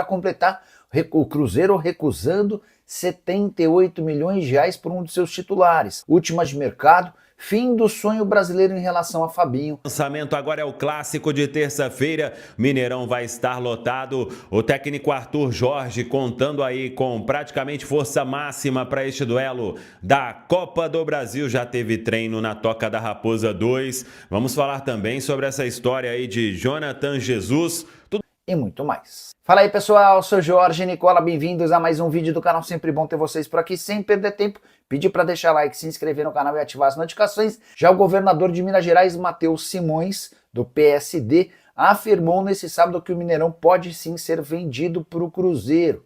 Para completar, o Cruzeiro recusando 78 milhões de reais por um de seus titulares. Últimas de mercado, fim do sonho brasileiro em relação a Fabinho. O lançamento agora é o clássico de terça-feira. Mineirão vai estar lotado. O técnico Arthur Jorge contando aí com praticamente força máxima para este duelo da Copa do Brasil. Já teve treino na Toca da Raposa 2. Vamos falar também sobre essa história aí de Jonathan Jesus. E muito mais. Fala aí, pessoal, sou Jorge Nicola, bem-vindos a mais um vídeo do canal. Sempre bom ter vocês por aqui, sem perder tempo. Pedir para deixar like, se inscrever no canal e ativar as notificações. Já o governador de Minas Gerais, Matheus Simões, do PSD, afirmou nesse sábado que o Mineirão pode sim ser vendido para o Cruzeiro.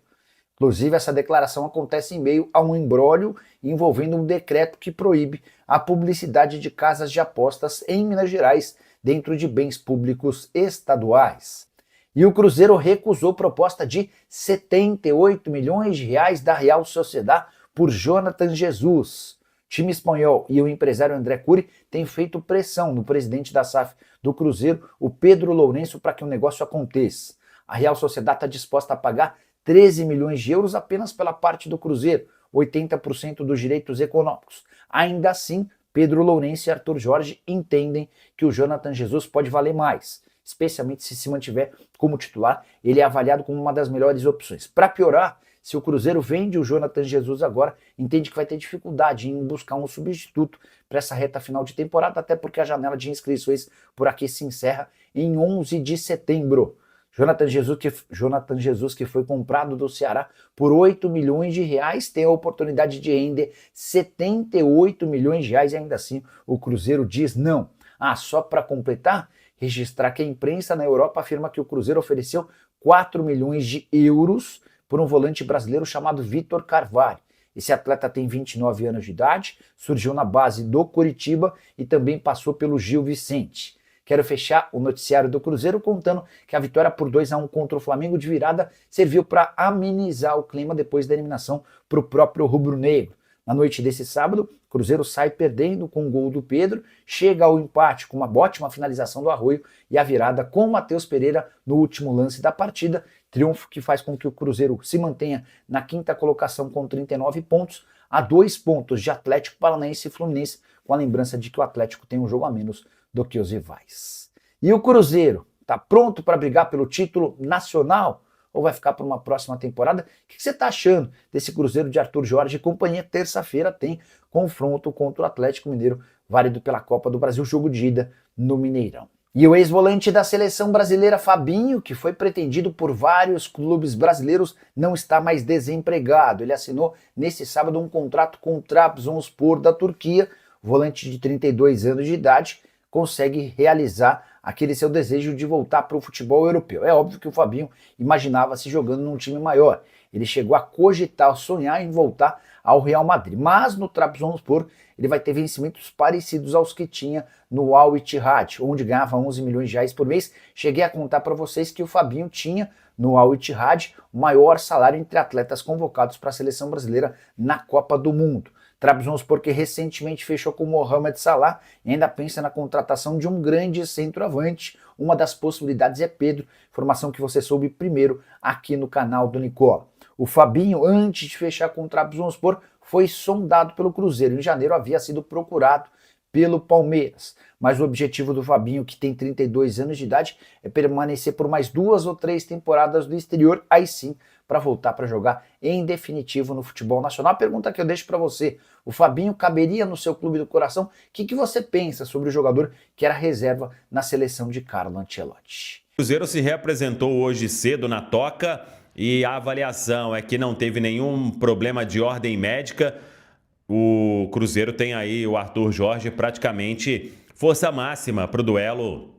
Inclusive, essa declaração acontece em meio a um imbróglio envolvendo um decreto que proíbe a publicidade de casas de apostas em Minas Gerais dentro de bens públicos estaduais. E o Cruzeiro recusou proposta de 78 milhões de reais da Real Sociedad por Jonathan Jesus. O time espanhol e o empresário André Curi têm feito pressão no presidente da SAF do Cruzeiro, o Pedro Lourenço, para que o negócio aconteça. A Real Sociedad está disposta a pagar 13 milhões de euros apenas pela parte do Cruzeiro, 80% dos direitos econômicos. Ainda assim, Pedro Lourenço e Arthur Jorge entendem que o Jonathan Jesus pode valer mais, especialmente se mantiver como titular. Ele é avaliado como uma das melhores opções. Para piorar, se o Cruzeiro vende o Jonathan Jesus agora, entende que vai ter dificuldade em buscar um substituto para essa reta final de temporada, até porque a janela de inscrições por aqui se encerra em 11 de setembro. Jonathan Jesus, que foi comprado do Ceará por 8 milhões de reais, tem a oportunidade de render 78 milhões de reais e ainda assim o Cruzeiro diz não. Só para completar, registrar que a imprensa na Europa afirma que o Cruzeiro ofereceu 4 milhões de euros por um volante brasileiro chamado Vitor Carvalho. Esse atleta tem 29 anos de idade, surgiu na base do Coritiba e também passou pelo Gil Vicente. Quero fechar o noticiário do Cruzeiro contando que a vitória por 2-1 contra o Flamengo de virada serviu para amenizar o clima depois da eliminação para o próprio rubro-negro. Na noite desse sábado, o Cruzeiro sai perdendo com o gol do Pedro, chega ao empate com uma ótima finalização do Arroio e a virada com o Matheus Pereira no último lance da partida, triunfo que faz com que o Cruzeiro se mantenha na quinta colocação com 39 pontos, a 2 pontos de Atlético Paranaense e Fluminense, com a lembrança de que o Atlético tem um jogo a menos do que os rivais. E o Cruzeiro está pronto para brigar pelo título nacional? Ou vai ficar para uma próxima temporada? O que você está achando desse Cruzeiro de Arthur Jorge e companhia? Terça-feira tem confronto contra o Atlético Mineiro, válido pela Copa do Brasil, jogo de ida no Mineirão. E o ex-volante da seleção brasileira, Fabinho, que foi pretendido por vários clubes brasileiros, não está mais desempregado. Ele assinou nesse sábado um contrato com o Trabzonspor da Turquia. O volante de 32 anos de idade consegue realizar aquele seu desejo de voltar para o futebol europeu. É óbvio que o Fabinho imaginava se jogando num time maior. Ele chegou a cogitar, sonhar em voltar ao Real Madrid. Mas no Trabzonspor ele vai ter vencimentos parecidos aos que tinha no Al Ittihad, onde ganhava 11 milhões de reais por mês. Cheguei a contar para vocês que o Fabinho tinha no Al Ittihad o maior salário entre atletas convocados para a seleção brasileira na Copa do Mundo. Trabzonspor que recentemente fechou com Mohamed Salah e ainda pensa na contratação de um grande centroavante. Uma das possibilidades é Pedro, informação que você soube primeiro aqui no canal do Nicola. O Fabinho, antes de fechar com o Trabzonspor, foi sondado pelo Cruzeiro. Em janeiro havia sido procurado pelo Palmeiras. Mas o objetivo do Fabinho, que tem 32 anos de idade, é permanecer por mais 2 ou 3 temporadas no exterior, aí sim, para voltar para jogar em definitivo no futebol nacional. A pergunta que eu deixo para você: o Fabinho caberia no seu clube do coração? O que você pensa sobre o jogador que era reserva na seleção de Carlo Ancelotti? O Cruzeiro se reapresentou hoje cedo na Toca e a avaliação é que não teve nenhum problema de ordem médica. O Cruzeiro tem aí o Arthur Jorge praticamente força máxima para o duelo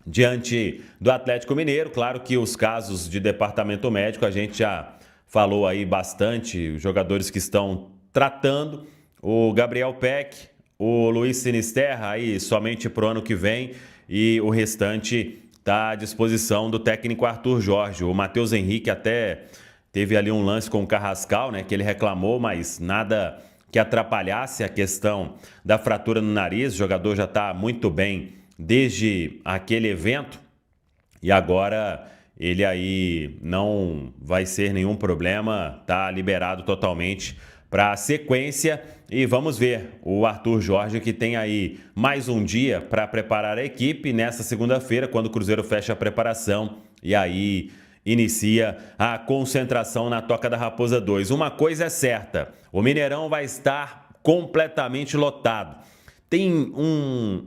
diante do Atlético Mineiro. Claro que os casos de departamento médico a gente já falou aí bastante, os jogadores que estão tratando, o Gabriel Peck, o Luiz Sinisterra aí somente para o ano que vem e o restante está à disposição do técnico Arthur Jorge. O Matheus Henrique até teve ali um lance com o Carrascal, né, que ele reclamou, mas nada que atrapalhasse a questão da fratura no nariz. O jogador já está muito bem desde aquele evento e agora ele aí não vai ser nenhum problema, tá liberado totalmente para a sequência. E vamos ver o Arthur Jorge, que tem aí mais um dia para preparar a equipe nesta segunda-feira, quando o Cruzeiro fecha a preparação e aí inicia a concentração na Toca da Raposa 2. Uma coisa é certa, o Mineirão vai estar completamente lotado. Tem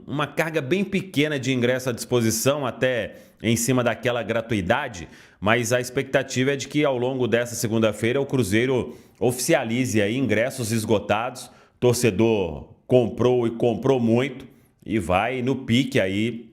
uma carga bem pequena de ingresso à disposição, até em cima daquela gratuidade, mas a expectativa é de que ao longo dessa segunda-feira o Cruzeiro oficialize aí ingressos esgotados. Torcedor comprou e comprou muito e vai no pique aí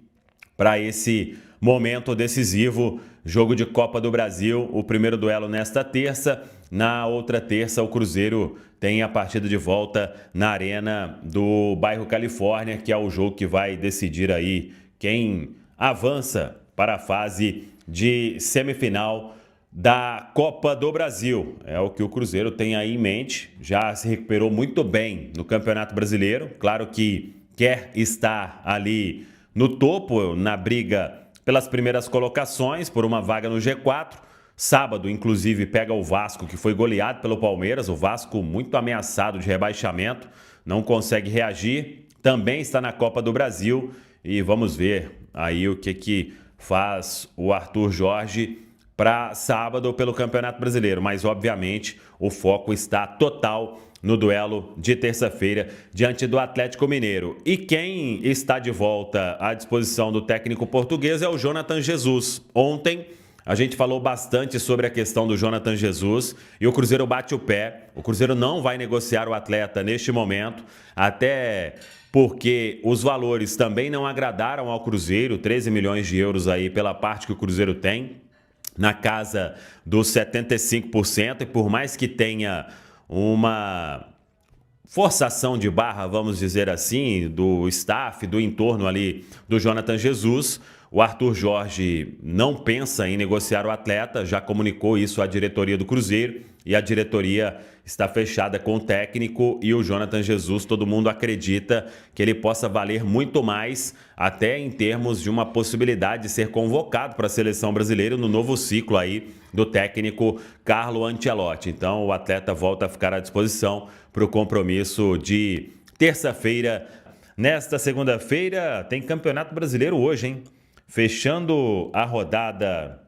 para esse momento decisivo, jogo de Copa do Brasil, o primeiro duelo nesta terça. Na outra terça, o Cruzeiro tem a partida de volta na Arena do bairro Califórnia, que é o jogo que vai decidir aí quem avança para a fase de semifinal da Copa do Brasil. É o que o Cruzeiro tem aí em mente. Já se recuperou muito bem no Campeonato Brasileiro. Claro que quer estar ali no topo, na briga pelas primeiras colocações, por uma vaga no G4. Sábado, inclusive, pega o Vasco, que foi goleado pelo Palmeiras. O Vasco muito ameaçado de rebaixamento, não consegue reagir. Também está na Copa do Brasil. E vamos ver aí o que faz o Arthur Jorge para sábado pelo Campeonato Brasileiro. Mas, obviamente, o foco está total no duelo de terça-feira diante do Atlético Mineiro. E quem está de volta à disposição do técnico português é o Jonathan Jesus. Ontem a gente falou bastante sobre a questão do Jonathan Jesus e o Cruzeiro bate o pé. O Cruzeiro não vai negociar o atleta neste momento, até porque os valores também não agradaram ao Cruzeiro, 13 milhões de euros aí pela parte que o Cruzeiro tem, na casa dos 75%, e por mais que tenha uma forçação de barra, vamos dizer assim, do staff, do entorno ali do Jonathan Jesus, o Arthur Jorge não pensa em negociar o atleta, já comunicou isso à diretoria do Cruzeiro e a diretoria está fechada com o técnico e o Jonathan Jesus. Todo mundo acredita que ele possa valer muito mais, até em termos de uma possibilidade de ser convocado para a seleção brasileira no novo ciclo aí do técnico Carlo Ancelotti. Então o atleta volta a ficar à disposição para o compromisso de terça-feira. Nesta segunda-feira tem Campeonato Brasileiro hoje, hein? Fechando a rodada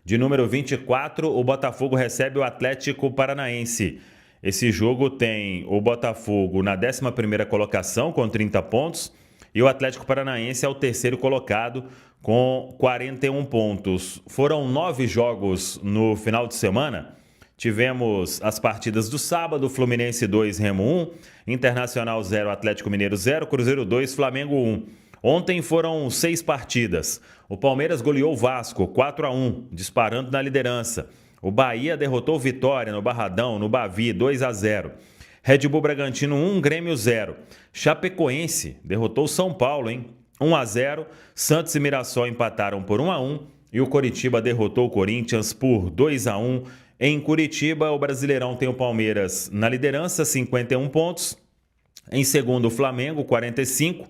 de número 24, o Botafogo recebe o Atlético Paranaense. Esse jogo tem o Botafogo na 11ª colocação com 30 pontos e o Atlético Paranaense é o terceiro colocado com 41 pontos. Foram 9 jogos no final de semana. Tivemos as partidas do sábado: Fluminense 2, Remo 1, Internacional 0, Atlético Mineiro 0, Cruzeiro 2, Flamengo 1. Ontem foram 6 partidas. O Palmeiras goleou o Vasco 4-1, disparando na liderança. O Bahia derrotou o Vitória no Barradão, no Bavi, 2-0. Red Bull Bragantino 1, Grêmio 0. Chapecoense derrotou o São Paulo, 1-0. Santos e Mirassol empataram por 1-1. E o Coritiba derrotou o Corinthians por 2-1. Em Curitiba, o Brasileirão tem o Palmeiras na liderança, 51 pontos. Em segundo, o Flamengo, 45.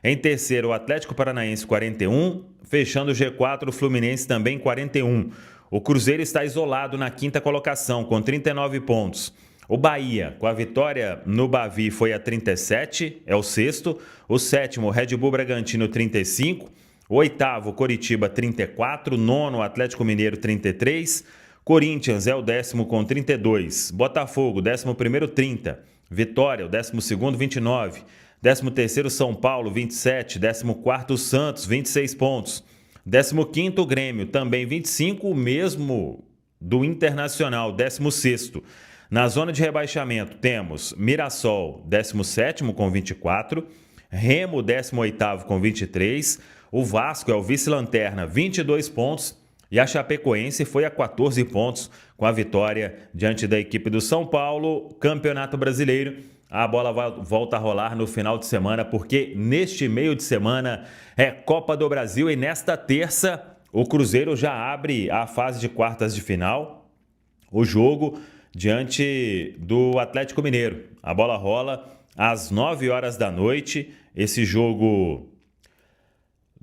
Em terceiro, o Atlético Paranaense, 41. Fechando o G4, o Fluminense também, 41. O Cruzeiro está isolado na 5ª colocação, com 39 pontos. O Bahia, com a vitória no Bavi, foi a 37, é o sexto. O sétimo, Red Bull Bragantino, 35. O oitavo, Coritiba, 34. Nono, Atlético Mineiro, 33. Corinthians é o 10º com 32. Botafogo, 11º, 30. Vitória, o 12º, 29. 13º, São Paulo, 27. 14º, Santos, 26 pontos. 15º, Grêmio, também 25, o mesmo do Internacional, 16º. Na zona de rebaixamento temos Mirassol, 17º com 24. Remo, 18º com 23. O Vasco é o vice-lanterna, 22 pontos. E a Chapecoense foi a 14 pontos com a vitória diante da equipe do São Paulo. Campeonato Brasileiro, a bola volta a rolar no final de semana, porque neste meio de semana é Copa do Brasil e nesta terça o Cruzeiro já abre a fase de quartas de final. O jogo diante do Atlético Mineiro. A bola rola às 9 horas da noite. Esse jogo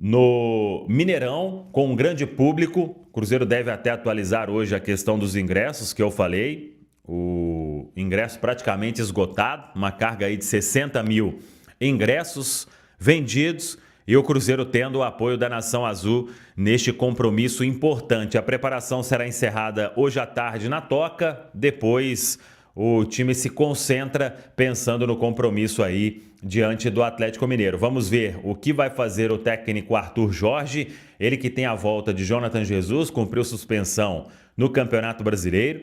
no Mineirão, com um grande público. O Cruzeiro deve até atualizar hoje a questão dos ingressos que eu falei. O ingresso praticamente esgotado, uma carga aí de 60 mil ingressos vendidos e o Cruzeiro tendo o apoio da Nação Azul neste compromisso importante. A preparação será encerrada hoje à tarde na Toca, depois o time se concentra pensando no compromisso aí diante do Atlético Mineiro. Vamos ver o que vai fazer o técnico Arthur Jorge, ele que tem a volta de Jonathan Jesus, cumpriu suspensão no Campeonato Brasileiro.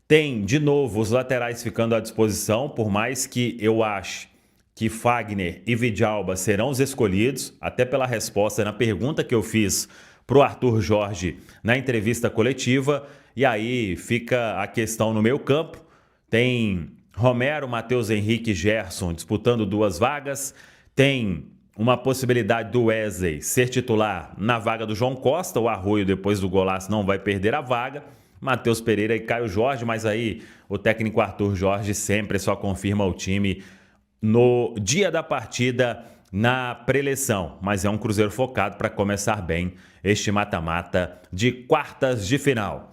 Tem, de novo, os laterais ficando à disposição, por mais que eu ache que Fagner e Vidalba serão os escolhidos, até pela resposta na pergunta que eu fiz para o Arthur Jorge na entrevista coletiva. E aí fica a questão no meio campo. Tem Romero, Matheus Henrique e Gerson disputando 2 vagas. Tem uma possibilidade do Wesley ser titular na vaga do João Costa. O Arroio, depois do golaço, não vai perder a vaga. Matheus Pereira e Caio Jorge, mas aí o técnico Arthur Jorge sempre só confirma o time no dia da partida na preleção. Mas é um Cruzeiro focado para começar bem este mata-mata de quartas de final.